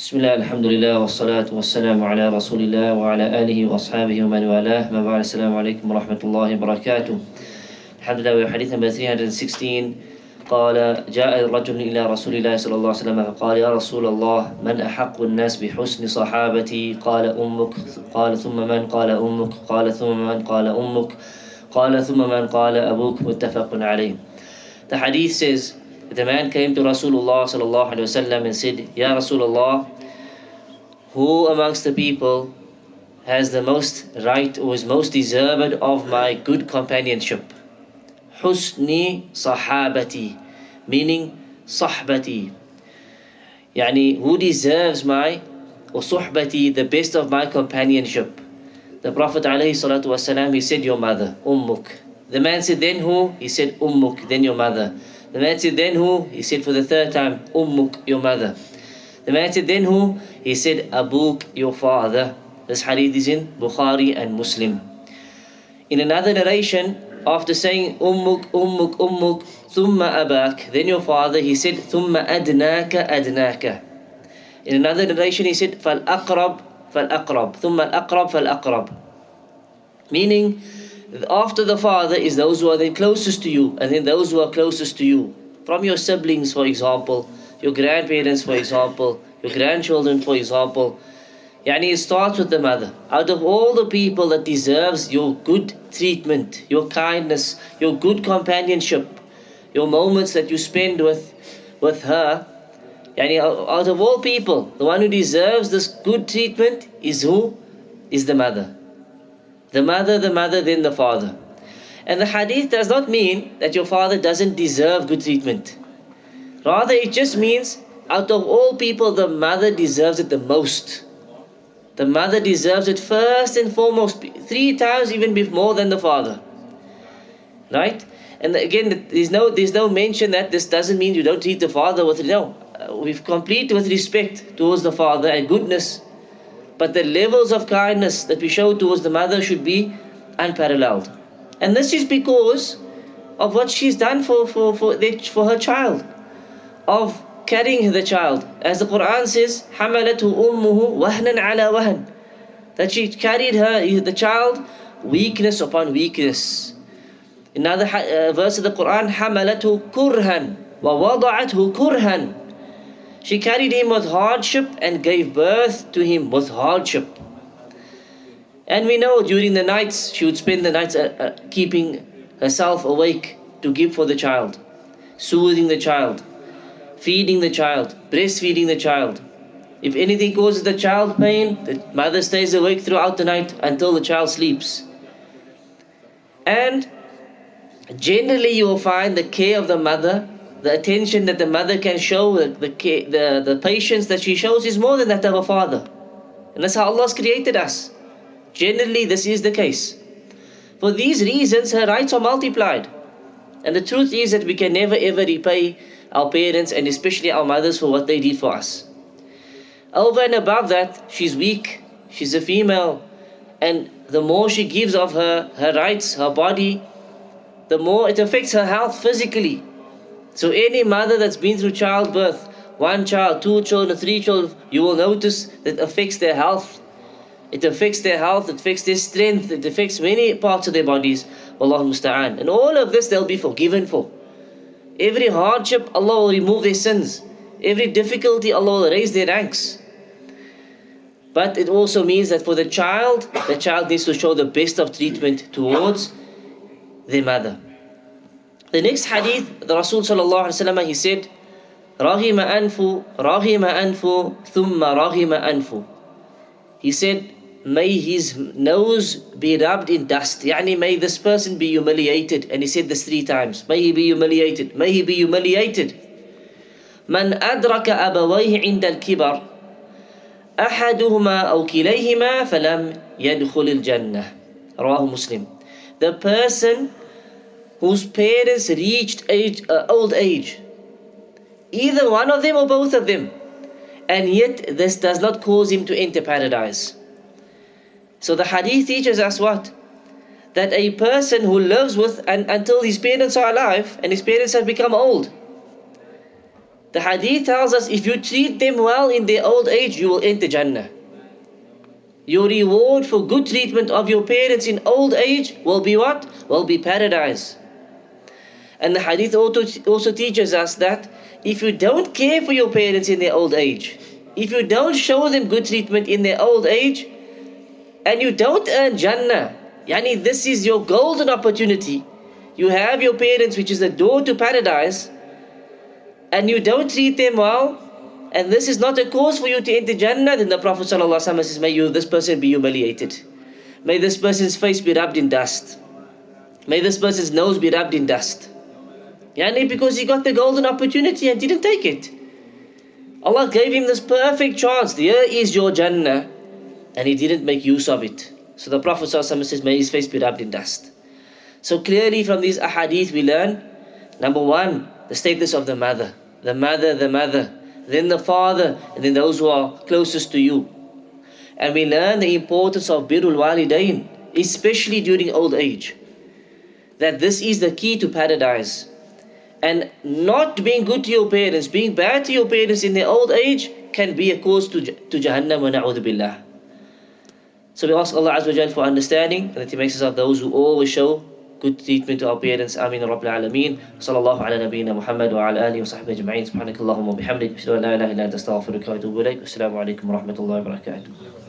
Bismillah, alhamdulillah, wassalatu wassalamu ala rasulillah wa ala alihi wa ashabihi wa man walah. Ma ba'd, assalamu alaikum wa rahmatullahi wa barakatuh. Alhamdulillah, we have hadith number 316. قال جاء رجل إلى رسول الله صلى الله عليه وسلم فقال يا رسول الله من أحق الناس بحسن صحابتي قال أمك قال ثم من قال أمك قال ثم من قال أمك قال ثم من قال أبوك متفق عليه. The hadith says that the man came to Rasulullah sallallahu alaihi wasallam and said, Ya Rasulullah, who amongst the people has the most right or is most deserved of my good companionship? Husni sahabati, meaning sahbati. Yani, who deserves my, or suhbati, the best of my companionship? The Prophet alayhi salatu wasalam, he said, your mother, ummuk. The man said, then who? He said, ummuk, then your mother. The man said, then who? He said for the third time, ummuk, your mother. The man said, then who? He said, abuk, your father. This hadith is in Bukhari and Muslim. In another narration, after saying ummuk, ummuk, ummuk, thumma abak, then your father, he said, thumma adnaka, adnaka. In another narration, he said, fal aqrab, thumma al aqrab, fal aqrab. Meaning, after the father is those who are the closest to you, and then those who are closest to you. From your siblings, for example, your grandparents, for example, your grandchildren, for example. Yani, it starts with the mother. Out of all the people that deserves your good treatment, your kindness, your good companionship, your moments that you spend with her, yani, out of all people, the one who deserves this good treatment is who? Is the mother. The mother, then the father. And the hadith does not mean that your father doesn't deserve good treatment. Rather, it just means out of all people, the mother deserves it the most. The mother deserves it first and foremost, 3 times even more than the father. Right? And again, there's no mention that this doesn't mean you don't treat the father with, no. We've complete with respect towards the father and goodness. But the levels of kindness that we show towards the mother should be unparalleled. And this is because of what she's done for her child, of carrying the child. As the Quran says, حَمَلَتْهُ أُمُّهُ وَهْنًا عَلَى وَهْنٍ, that she carried the child weakness upon weakness. In another verse of the Quran, حَمَلَتْهُ كُرْهًا وَوَضَعَتْهُ كُرْهًا, she carried him with hardship and gave birth to him with hardship. And we know during the nights, she would spend the nights keeping herself awake to give for the child, soothing the child, feeding the child, breastfeeding the child. If anything causes the child pain, the mother stays awake throughout the night until the child sleeps. And generally you will find the care of the mother, the attention that the mother can show, the patience that she shows is more than that of a father. And that's how Allah has created us. Generally this is the case. For these reasons her rights are multiplied. And the truth is that we can never ever repay our parents and especially our mothers for what they did for us. Over and above that, she's weak, she's a female, and the more she gives of her rights, her body, the more it affects her health physically. So any mother that's been through childbirth, 1 child, 2 children, 3 children, you will notice that it affects their health. It affects their health, it affects their strength, it affects many parts of their bodies. Wallahu musta'an. And all of this they'll be forgiven for. Every hardship, Allah will remove their sins. Every difficulty, Allah will raise their ranks. But it also means that for the child needs to show the best of treatment towards their mother. The next hadith, the Rasul sallallahu alaihi wasallam, he said, "Rahima anfu, thumma rahima anfu." He said, may his nose be rubbed in dust. Yani, may this person be humiliated. And he said this 3 times. May he be humiliated. May he be humiliated. Man adraka abawayhi inda al-kibar, ahaduhuma aw kilayhima falam yadkhul al-jannah. Rawahu Muslim. The person whose parents reached old age, either one of them or both of them, and yet this does not cause him to enter paradise. So the hadith teaches us what? That a person who lives with until his parents are alive and his parents have become old, The hadith tells us if you treat them well in their old age, you will enter Jannah. Your reward for good treatment of your parents in old age will be what? Will be paradise. And the hadith also teaches us that if you don't care for your parents in their old age, if you don't show them good treatment in their old age, and you don't earn Jannah, yani this is your golden opportunity. You have your parents, which is the door to paradise, and you don't treat them well, and this is not a cause for you to enter Jannah, then the Prophet ﷺ says, may this person be humiliated. May this person's face be rubbed in dust. May this person's nose be rubbed in dust. Yani because he got the golden opportunity and didn't take it. Allah gave him this perfect chance. Here is your Jannah, and he didn't make use of it. So the Prophet ﷺ says, may his face be rubbed in dust. So clearly from these ahadith we learn, number one, the status of the mother. The mother, then the father, and then those who are closest to you. And we learn the importance of birrul walidain, especially during old age. That this is the key to paradise. And not being good to your parents, being bad to your parents in their old age can be a cause to Jahannam wa na'udhu billah. So we ask Allah Azza wa Jal for understanding, and that He makes us of those who always show good treatment to our parents. Ameen Rabbil Alameen. Sallallahu ala nabiyyina Muhammad wa ala alihi wa sahbihi ajma'in. Subhanakallahumma wa bihamdik. Ashhadu an la ilaha illa anta astaghfiruka wa atubu ilayk. Assalamu alaikum wa rahmatullahi wa barakatuh.